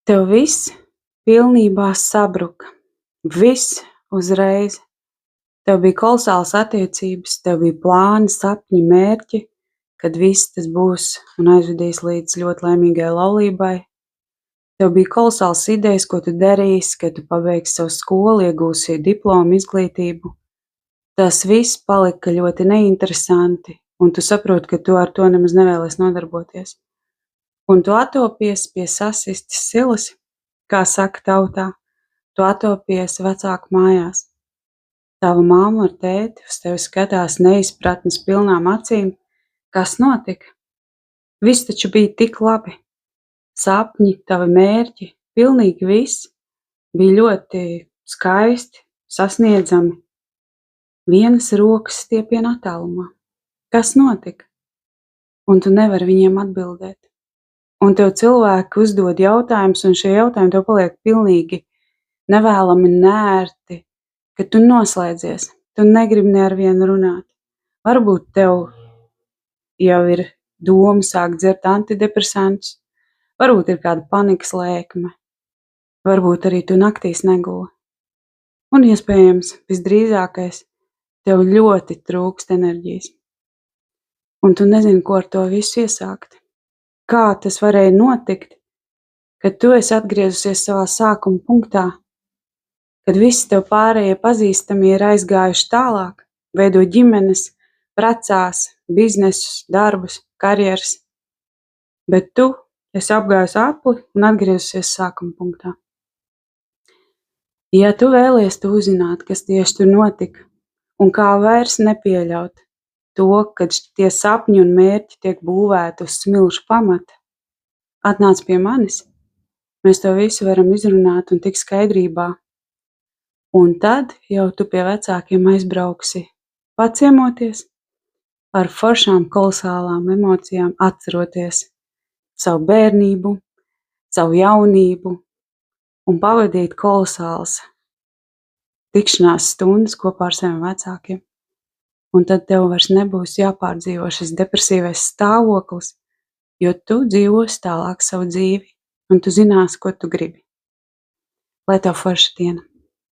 Tev viss pilnībā sabruka. Viss uzreiz. Tev bija kolosālas attiecības, tev bija plāni, sapņi, mērķi, kad viss tas būs un aizvedīs līdz ļoti laimīgai laulībai. Tev bija kolosālas idejas, ko tu darīsi, kad tu pabeigsi savu skolu, iegūsi diplomu, izglītību. Tas viss palika ļoti neinteresanti, un tu saproti, ka tu ar to nemaz nevēlies nodarboties. Un tu atopies pie sasistas silas, kā saka tautā, tu atopies vecāku mājās. Tava mamma ar tēti uz tevi skatās neizpratnes pilnām acīm. Kas notika? Viss taču bija tik labi. Sapņi, tavi mērķi, pilnīgi viss bija ļoti skaisti, sasniedzami. Vienas rokas stiepiena attālumā. Kas notika? Un tu nevari viņiem atbildēt. Un tev cilvēki uzdod jautājumus, un šie jautājumi tev paliek pilnīgi nevēlami, neērti, ka tu noslēdzies, tu negribi ne ar vienu runāt. Varbūt tev jau ir doma sākt dzert antidepresantus, varbūt ir kāda panikas lēkme, varbūt arī tu naktīs neguli. Un iespējams, visdrīzākais, tev ļoti trūkst enerģijas. Un tu nezini, ko ar to visu iesākt. Kā tas varēja notikt, kad tu esi atgriezusies savā sākuma punktā, kad visi tev pārējie pazīstamie ir aizgājuši tālāk, veido ģimenes, precās, biznesus, darbus, karjeras, bet tu esi apgājusi apli un atgriezusies sākuma punktā. Ja tu vēlies to uzzināt, kas tieši tur notika, un kā vairs nepieļaut to, kad tie sapņi un mērķi tiek būvēti uz smilšu pamata, atnāc pie manis, mēs to visu varam izrunāt un tikt skaidrībā. Un tad jau tu pie vecākiem aizbrauksi paciemoties, ar foršām kolosālām emocijām atceroties savu bērnību, savu jaunību un pavadīt kolosālas tikšanās stundas kopā ar saviem vecākiem. Un tad tev vairs nebūs jāpārdzīvo šis depresīvais stāvoklis, jo tu dzīvosi tālāk savu dzīvi un tu zināsi, ko tu gribi. Lai tev forša diena!